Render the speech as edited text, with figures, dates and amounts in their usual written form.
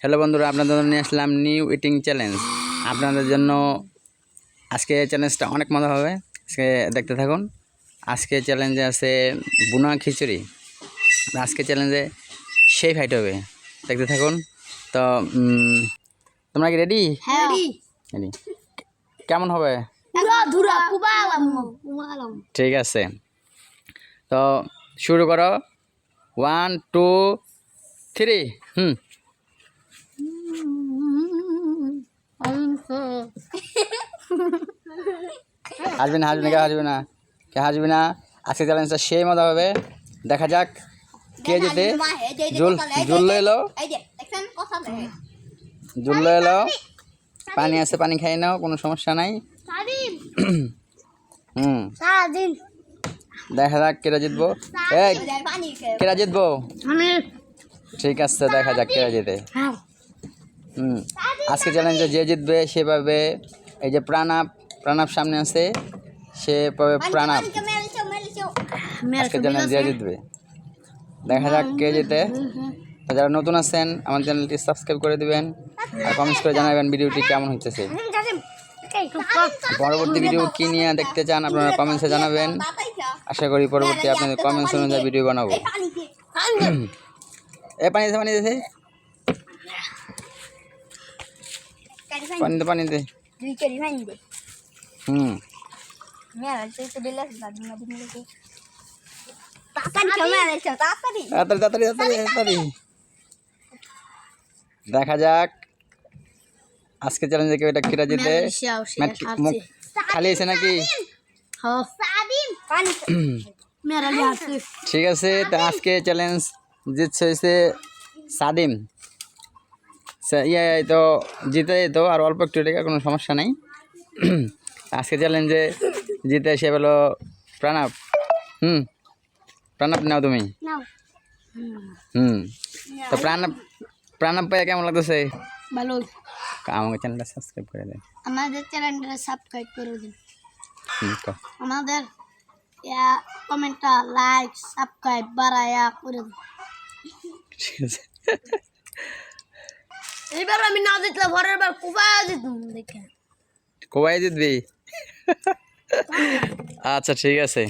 Hello বন্ধুরা, আপনাদের জন্য নিয়ে আসলাম নিউ ইটিং চ্যালেঞ্জ। আপনাদের জন্য আজকে চ্যালেঞ্জটা অনেক মজা হবে, আজকে দেখতে থাকুন। আজকে চ্যালেঞ্জে আছে বুনা খিচুড়ি। আজকে চ্যালেঞ্জে সেই ফাইট হবে, দেখতে থাকুন। তো তোমরা কি রেডি? রেডি। কেমন হবে? ঠিক আছে, তো শুরু করো। 1 2 3। হাসবি না, কে হাসবি না। আজকে চ্যালেঞ্জটা সেই মজা হবে, দেখা যাক কে জিতে। জুল্লো এলো, পানি আছে, পানি খাই নাও, কোনো সমস্যা নাই। দেখা যাক কেরা জিতবো। কেরা জিতবো? ঠিক আছে, দেখা যাক কেরা জিতে। আজকে চ্যালেঞ্জে যে জিতবে সেভাবে এই যে প্রাণাপ সামনে আছে, সে পাবে প্রাণাপ। আজকে চ্যালেঞ্জ যে জিতবে, দেখা যাক কে জিতে। যারা নতুন আছেন আমার চ্যানেলটি সাবস্ক্রাইব করে দিবেন আর কমেন্টস করে জানাবেন ভিডিওটি কেমন হচ্ছে। পরবর্তী ভিডিও কি নিয়ে দেখতে চান আপনারা কমেন্টসে জানাবেন। আশা করি পরবর্তী আপনাদের কমেন্টস অনুযায়ী ভিডিও বানাবো। পানি দিয়েছে, পানি দে। তাড়াতাড়ি দেখা যাক আজকে চ্যালেঞ্জে কেউ এটা কিরা জিতে। মুখ খালি আছে নাকি? ঠিক আছে, তো আজকে চ্যালেঞ্জ জিতছে হয়েছে সাদিম। তো জিতে তো আর অল্প একটু টাকা, কোনো সমস্যা নাই। আজকে চ্যালেঞ্জে জিতে সে বলো প্রাণাপ। প্রাণাপ নাও তুমি। তো প্রাণাপ পাইয়া কেমন লাগতেছে? ভালো। আমাদের চ্যানেলটা সাবস্ক্রাইব করে দেন। আমাদের চ্যানেলটা সাবস্ক্রাইব করে দিন। আমাদের কমেন্টটা লাইক সাবস্ক্রাইব বাড়ায়া করে দিন। ঠিক আছে, এইবার আমি না জিতলে পরের বার কোবাই জিতবো। দেখে কোবাই জিতবি? আচ্ছা ঠিক আছে।